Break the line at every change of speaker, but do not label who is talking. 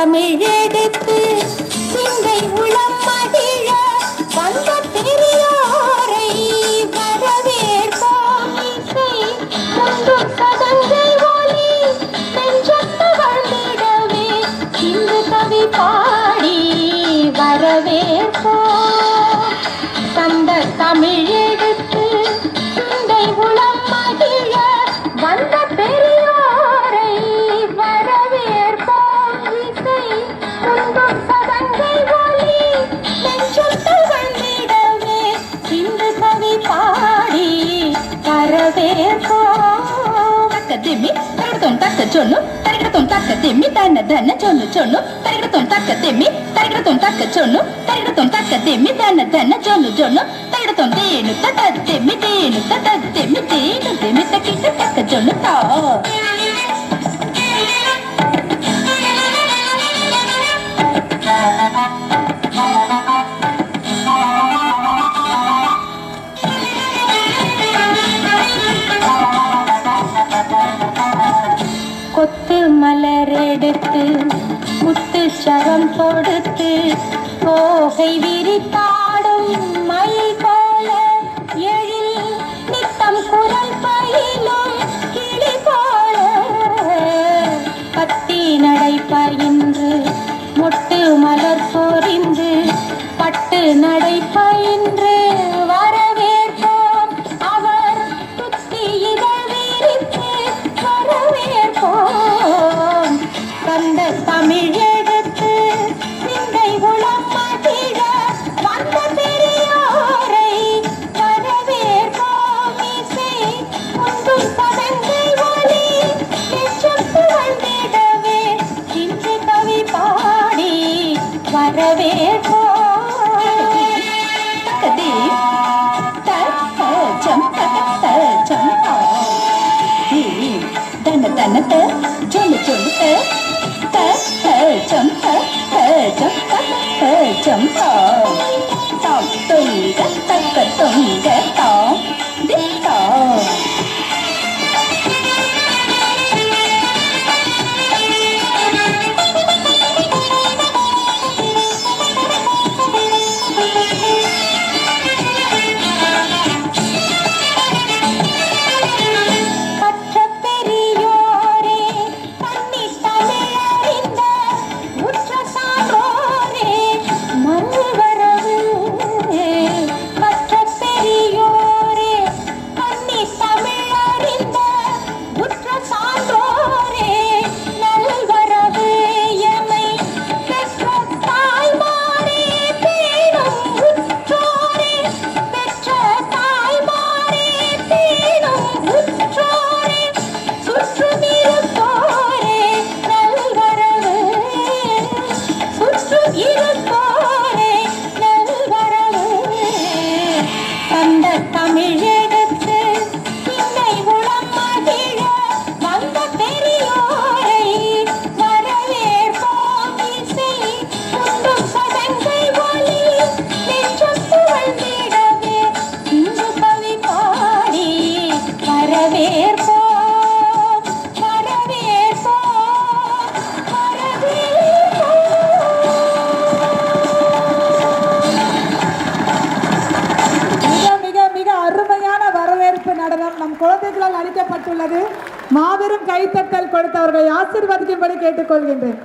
தமிழ் எடுத்து சிந்தை உளம் மகிழ வந்த பெரியோரை வரவேற்போம். இசை முந்தும் சதங்கை ஒலி நெஞ்சத்து வந்திடவே இன்று கவி பாடி வரவேற்போம். தந்த தமிழ் எடுத்து சிந்தை உளம் மகிழ வந்த பெரியோரை வரவேற்போம். இசை முந்தும் சதங்கை ஒலி நெஞ்சத்து வந்திடவே இன்று கவி பாடி வரவேற்போம். தக்கதிம்மி தரகட்டும் தக்க சொன்னு தரகட்டும் தக்க திம்மி தன்ன தன்ன சொன்னு சொன்னு தரகட்டும் தக்க திம்மி தரகட்டும் தக்க சொன்னு தரகட்டும் தக்க திம்மி தன்ன தன்ன சொன்னு சொன்னு தரகட்டும் தேனு தத்த திம்மி தேனு தத்த திம்மி தேனு திம்மி தக்கிட்ட தக்க சொன்னு தா. கொத்து மலர் எடுத்து முத்து சரம் கொடுத்து கோகை விரித்தாடும் மயில் போல எழில் நித்தம் குரல் பயிலும் கிளி போல பத்தி நடை பயின்று மொட்டு மலர் சொரிந்து பட்டு நடை பயின்று வரவேற்போம். அவர் துத்தி இதழ் விரித்து வரவேற்போம். தந்த தமிழ் எடுத்து சிந்தை உளம் மகிழ வந்த பெரியோரை வரவேற்போம். இசை முந்தும் சதங்கை ஒலி நெஞ்சத்து வந்திடவே இன்று கவி பாடி வரவேற்போம். தன்னத சொல்லு சொல்லு தொங்க தக்க தொங்க தாம் தித்தா.
குழந்தைகளால் அளிக்கப்பட்டுள்ளது. மாபெரும் கைத்தட்டல் கொடுத்தவர்களை ஆசீர்வதிக்கும்படி கேட்டுக்கொள்கின்றேன்.